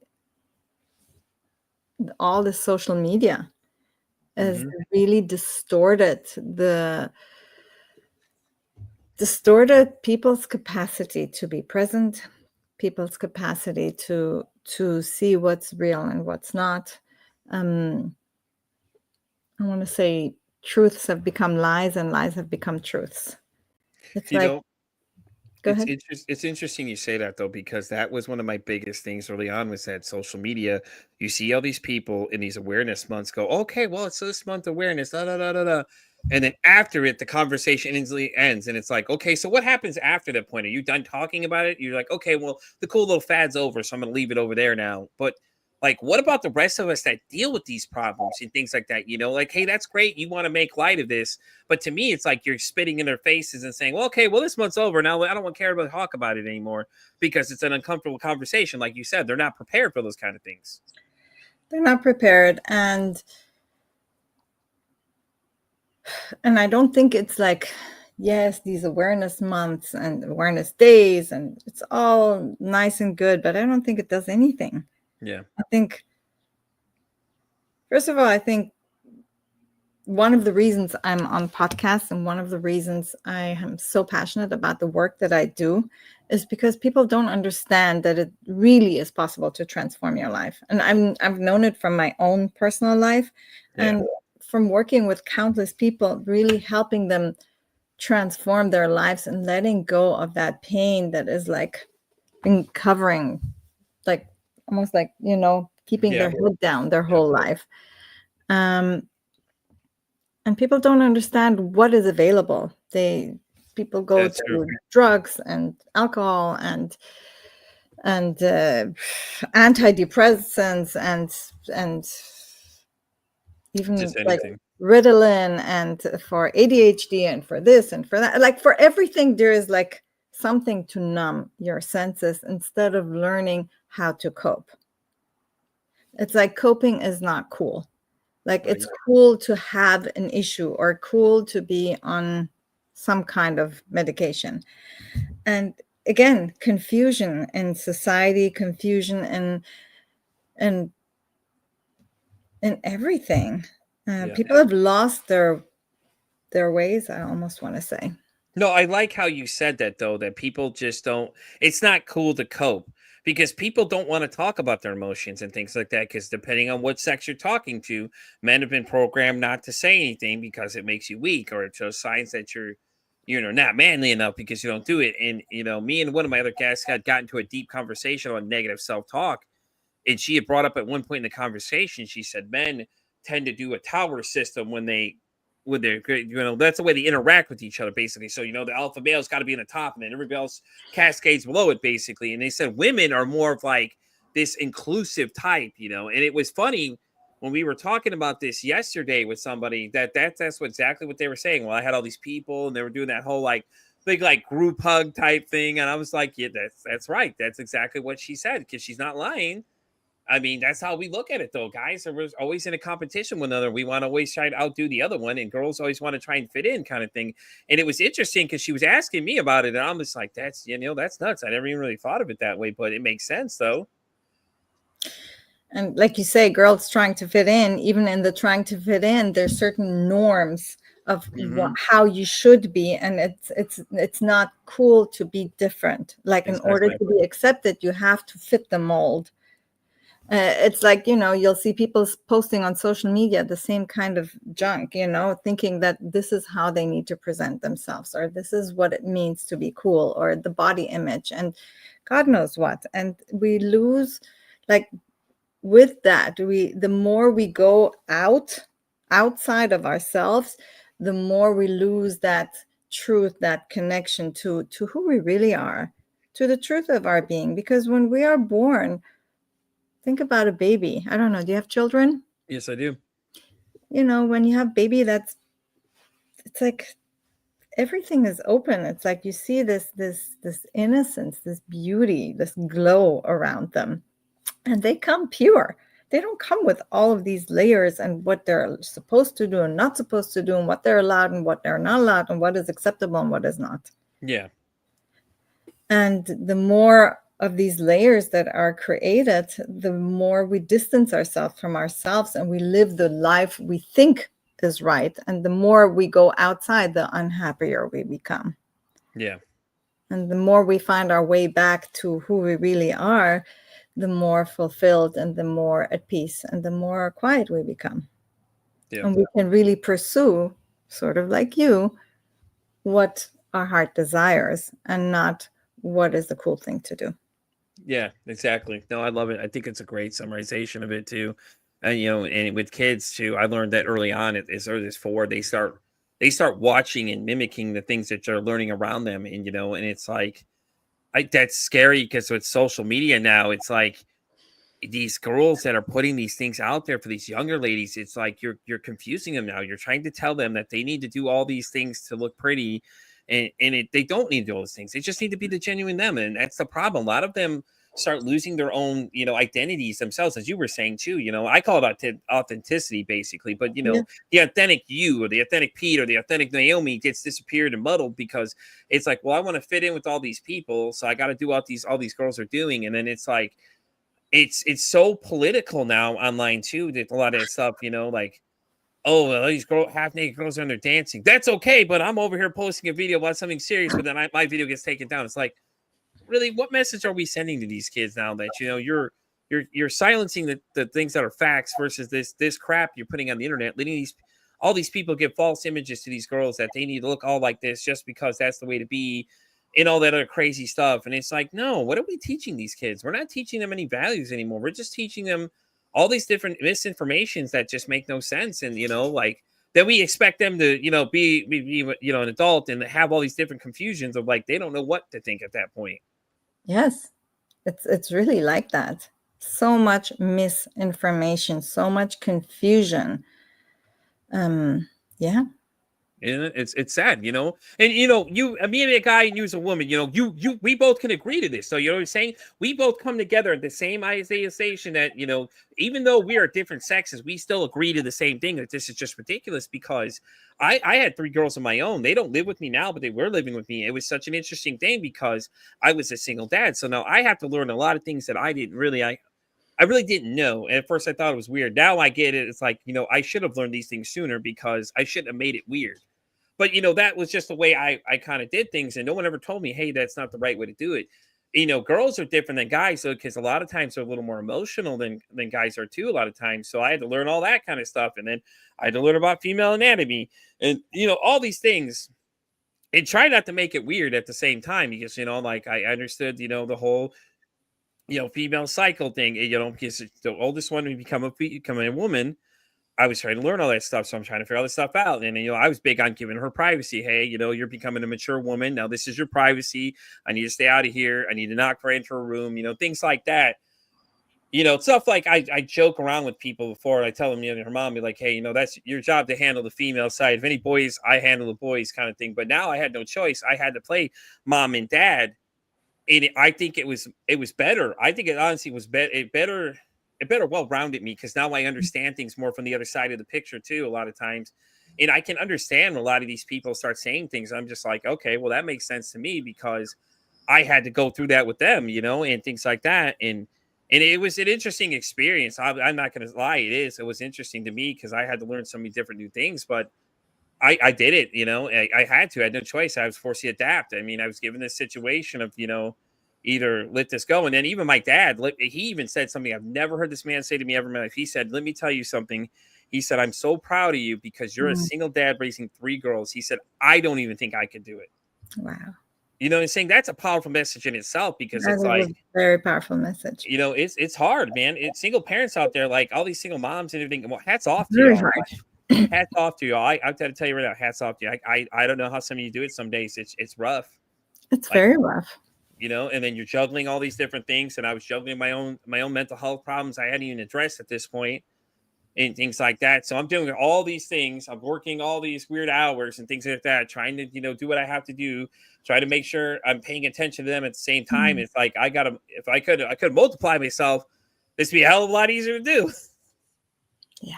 all the social media has really distorted people's capacity to be present, people's capacity to see what's real and what's not. I want to say truths have become lies, and lies have become truths. It's you like, know, go ahead. It's interesting you say that, though, because that was one of my biggest things early on, was that social media. You see all these people in these awareness months go, okay, well, it's this month awareness, da da da da da. And then after it, the conversation instantly ends. And it's like, okay, so what happens after that point? Are you done talking about it? You're like, okay, well, the cool little fad's over, so I'm going to leave it over there now. But like, what about the rest of us that deal with these problems and things like that? Like, hey, that's great. You want to make light of this. But to me, it's like you're spitting in their faces and saying, well, okay, well, this month's over. Now I don't want to care about talk about it anymore because it's an uncomfortable conversation. Like you said, they're not prepared for those kind of things. They're not prepared. And I don't think it's like, yes, these awareness months and awareness days, and it's all nice and good, but I don't think it does anything. Yeah. I think, first of all, I think one of the reasons I'm on podcasts and one of the reasons I am so passionate about the work that I do is because people don't understand that it really is possible to transform your life. And I've known it from my own personal life and from working with countless people, really helping them transform their lives and letting go of that pain that is like been covering, like almost like, keeping their head down their whole life. And people don't understand what is available. People go to drugs and alcohol and antidepressants and even like Ritalin and for ADHD and for this and for that. Like for everything, there is like something to numb your senses instead of learning how to cope. It's like coping is not cool. Like it's cool to have an issue or cool to be on some kind of medication. And again, confusion in society, confusion in everything. People have lost their ways, I almost want to say. No, I like how you said that, though, that people just don't, it's not cool to cope because people don't want to talk about their emotions and things like that. Because depending on what sex you're talking to, men have been programmed not to say anything because it makes you weak or it shows signs that you're not manly enough because you don't do it. And, me and one of my other guests had gotten to a deep conversation on negative self-talk. And she had brought up at one point in the conversation, she said, men tend to do a tower system when they're, that's the way they interact with each other, basically. So, the alpha male's got to be in the top and then everybody else cascades below it, basically. And they said women are more of like this inclusive type, and it was funny when we were talking about this yesterday with somebody that's exactly what they were saying. Well, I had all these people and they were doing that whole like big like group hug type thing. And I was like, yeah, that's right. That's exactly what she said because she's not lying. I mean, that's how we look at it, though, guys. We're always in a competition with another. We want to always try to outdo the other one, and girls always want to try and fit in, kind of thing. And it was interesting because she was asking me about it, and I'm just like, that's nuts. I never even really thought of it that way, but it makes sense, though. And like you say, girls trying to fit in, even in the trying to fit in, there's certain norms of how you should be, and it's not cool to be different. Like in order to be accepted, you have to fit the mold. It's like, you'll see people posting on social media the same kind of junk, thinking that this is how they need to present themselves, or this is what it means to be cool, or the body image, and God knows what. And we lose, like, with that, the more we go outside of ourselves, the more we lose that truth, that connection to who we really are, to the truth of our being. Because when we are born, think about a baby. I don't know. Do you have children? Yes, I do. When you have baby, it's like everything is open. It's like you see this innocence, this beauty, this glow around them. And they come pure. They don't come with all of these layers and what they're supposed to do and not supposed to do and what they're allowed and what they're not allowed and what is acceptable and what is not. Yeah. And the more of these layers that are created, the more we distance ourselves from ourselves and we live the life we think is right. And the more we go outside, the unhappier we become. Yeah. And the more we find our way back to who we really are, the more fulfilled and the more at peace and the more quiet we become. Yeah. And we can really pursue, sort of like you, what our heart desires and not what is the cool thing to do. Yeah, exactly. No, I love it. I think it's a great summarization of it too. And and with kids too, I learned that early on as early as 4, they start watching and mimicking the things that they're learning around them. And and it's like that's scary because with social media now, it's like these girls that are putting these things out there for these younger ladies, it's like you're confusing them now. You're trying to tell them that they need to do all these things to look pretty, and they don't need to do all those things. They just need to be the genuine them, and that's the problem. A lot of them start losing their own, identities themselves, as you were saying too. I call it authenticity basically, but Yeah. the authentic you or the authentic Pete or the authentic Naomi gets disappeared and muddled because it's like, well, I want to fit in with all these people, so I got to do what all these girls are doing, and then it's like it's so political now online too. That a lot of that stuff, like, oh, well, these half naked girls are in there dancing. That's okay, but I'm over here posting a video about something serious, but then my video gets taken down. It's like, really, what message are we sending to these kids now that you're silencing the things that are facts versus this crap you're putting on the internet, letting all these people give false images to these girls that they need to look all like this just because that's the way to be, and all that other crazy stuff. And it's like, no, what are we teaching these kids? We're not teaching them any values anymore. We're just teaching them all these different misinformations that just make no sense. And like that we expect them to be an adult and have all these different confusions of like they don't know what to think at that point. Yes, it's really like that. So much misinformation, so much confusion. Yeah. And it's sad, and me and a guy and you's a woman, we both can agree to this. So you know what I'm saying? We both come together at the same idealization that, even though we are different sexes, we still agree to the same thing, that this is just ridiculous. Because I had 3 girls of my own. They don't live with me now, but they were living with me. It was such an interesting thing because I was a single dad. So now I have to learn a lot of things that I really didn't know. And at first I thought it was weird. Now I get it. It's like, I should have learned these things sooner because I shouldn't have made it weird. But, that was just the way I kind of did things. And no one ever told me, hey, that's not the right way to do it. Girls are different than guys. So because a lot of times they're a little more emotional than guys are too, a lot of times. So I had to learn all that kind of stuff. And then I had to learn about female anatomy and, all these things. And try not to make it weird at the same time because, like I understood, the whole, female cycle thing, because the oldest one to become a woman. I was trying to learn all that stuff. So I'm trying to figure all this stuff out. And, I was big on giving her privacy. Hey, you're becoming a mature woman. Now this is your privacy. I need to stay out of here. I need to not enter a room, things like that. Stuff like I joke around with people before. I tell them, her mom be like, hey, that's your job to handle the female side. If any boys, I handle the boys kind of thing. But now I had no choice. I had to play mom and dad. And I think it was better. I think it honestly was better well-rounded me because now I understand things more from the other side of the picture too, a lot of times. And I can understand when a lot of these people start saying things. I'm just like, okay, well, that makes sense to me because I had to go through that with them, and things like that. And it was an interesting experience. I'm not going to lie. It was interesting to me because I had to learn so many different new things, but I did it, I had to. I had no choice. I was forced to adapt. I mean, I was given this situation of, either let this go. And then even my dad, he even said something I've never heard this man say to me ever in my life. He said, let me tell you something. He said, I'm so proud of you because you're a single dad raising 3 girls. He said, I don't even think I could do it. Wow. You know what I'm saying? That's a powerful message in itself because That it's is like a very powerful message. It's hard, man. It's single parents out there, like all these single moms and everything. Well, hats off to Very y'all. hard. Hats off to y'all. I've got to tell you right now, hats off to you. I don't know how some of you do it. Some days it's rough. It's very rough. And then you're juggling all these different things. And I was juggling my own mental health problems I hadn't even addressed at this point and things like that. So I'm doing all these things. I'm working all these weird hours and things like that, trying to, do what I have to do, try to make sure I'm paying attention to them at the same time. It's like, I could multiply myself. This would be a hell of a lot easier to do. Yeah.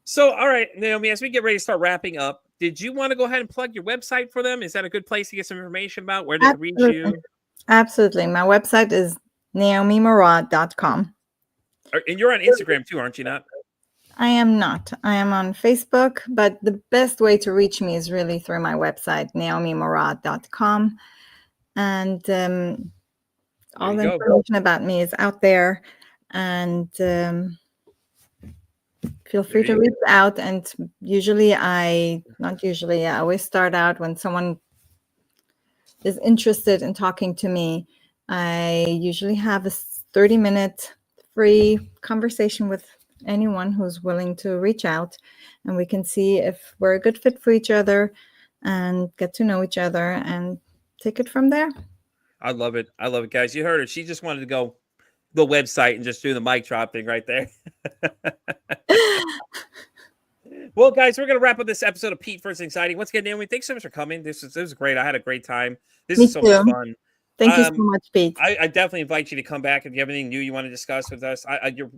So, all right, Naomi, as we get ready to start wrapping up, did you want to go ahead and plug your website for them? Is that a good place to get some information about where they can reach you? Absolutely. My website is naomimorad.com. And you're on Instagram too, aren't you not? I am not. I am on Facebook, but the best way to reach me is really through my website, naomimorad.com. And all the information about me is out there. And feel free to reach out. And I always start out when someone is interested in talking to me. I usually have a 30-minute free conversation with anyone who's willing to reach out, and we can see if we're a good fit for each other and get to know each other and take it from there. I love it. I love it, guys. You heard her. She just wanted to go the website and just do the mic drop thing right there. Well, guys, we're going to wrap up this episode of Pete versus Anxiety. Once again, Naomi, thanks so much for coming. This was great. I had a great time. This Me is so too. much fun. Thank you so much, Pete. I definitely invite you to come back if you have anything new you want to discuss with us.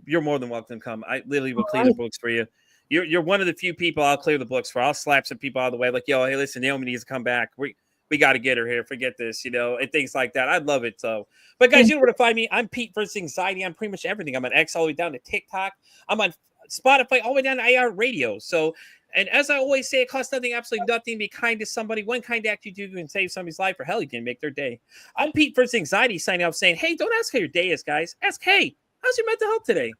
You're more than welcome to come. I literally will clear the books for you. You're one of the few people I'll clear the books for. I'll slap some people out of the way, like, yo, hey, listen, Naomi needs to come back. We got to get her here. Forget this, and things like that. I'd love it. So, but guys, you know where to find me. I'm Pete versus Anxiety. I'm pretty much everything. I'm on X all the way down to TikTok. I'm on Spotify all the way down to AR Radio. So, and as I always say, it costs nothing, absolutely nothing. Be kind to somebody. One kind act you do can save somebody's life, or hell, you can make their day. I'm Pete versus Anxiety signing off saying, hey, don't ask how your day is, guys. Ask, hey, how's your mental health today?